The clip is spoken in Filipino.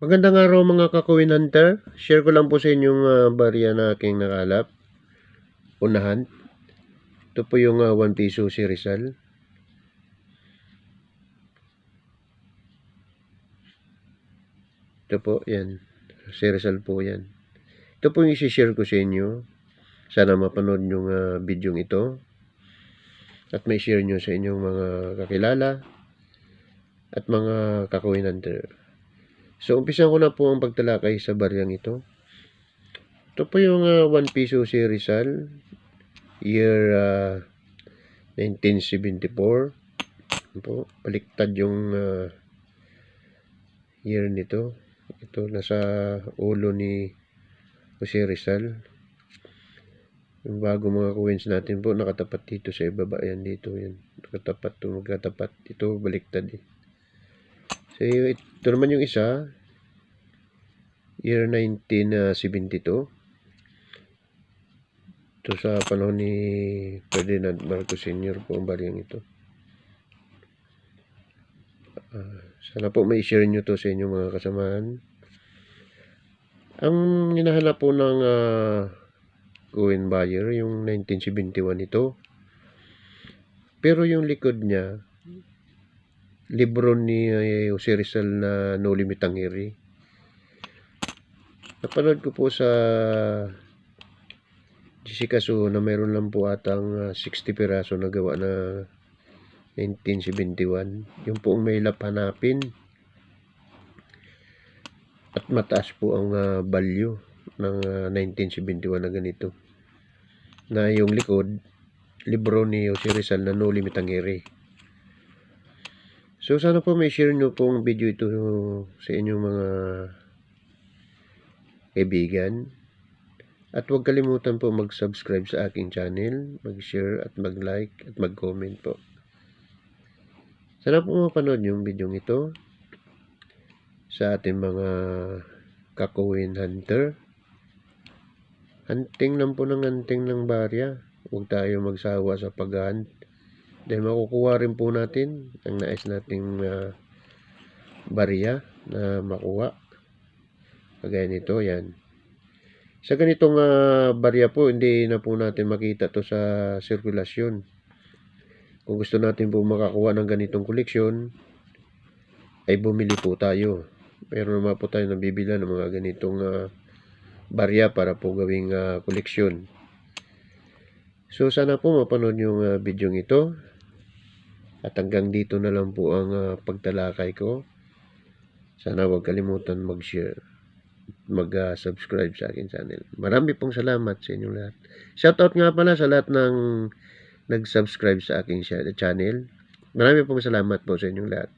Magandang araw mga ka-Coin Hunter. Share ko lang po sa inyong barya na aking nakalap. Unahan. Ito po yung 1 piso si Rizal. Ito po, yan. Si Rizal po yan. Ito po yung isi-share ko sa inyo. Sana mapanood yung video ito. At may share nyo sa inyong mga kakilala at mga ka-Coin Hunter. So, umpisan ko na po ang pagtalakay sa baryang ito. Ito po yung 1 piso si Rizal. Year 1974. Po, baliktad yung year nito. Ito nasa ulo ni Jose Rizal. Yung bago mga coins natin po nakatapat dito sa ibaba, yan dito, yan nakatapat to, magkatapat ito, baliktad eh. So ito naman yung isa, year 1972. Ito sa panahon ni Ferdinand Marcos Sr. po ang baryang ito. Sana po may share nyo to sa inyong mga kasamahan. Ang hinahanap po ng coin buyer yung 1971 ito. Pero yung likod niya, libro ni Jose Rizal na No Limit ang Hiri. Napanood ko po sa Jessica Su na mayroon lang po atang 60 piraso na gawa na 1971. Yung poong may hanapin. At mataas po ang value ng 1971 na ganito. Na yung likod, libro ni Jose Rizal na No Limit ang Hiri. So sana po may share nyo pong video ito sa inyong mga kaibigan. At huwag kalimutan po mag-subscribe sa aking channel, mag-share at mag-like at mag-comment po. Sana po mapanood yung video ito sa ating mga ka-Coin Hunter. Hunting lang po ng hunting ng barya. Huwag tayo magsawa sa pag-hunt. Dahil makukuha rin po natin ang nais nating barya na makuha. Kagaya nito, yan. Sa ganitong barya po, hindi na po natin makita to sa sirkulasyon. Kung gusto natin po makakuha ng ganitong koleksyon, ay bumili po tayo. Pero naman po tayo nabibila ng mga ganitong barya para po gawing koleksyon. So sana po mapanood yung video ito. At hanggang dito na lang po ang pagtalakay ko. Sana huwag kalimutan mag-share, mag-subscribe sa akin channel. Marami pong salamat sa inyong lahat. Shoutout nga pala sa lahat ng nag-subscribe sa aking channel. Marami pong salamat po sa inyong lahat.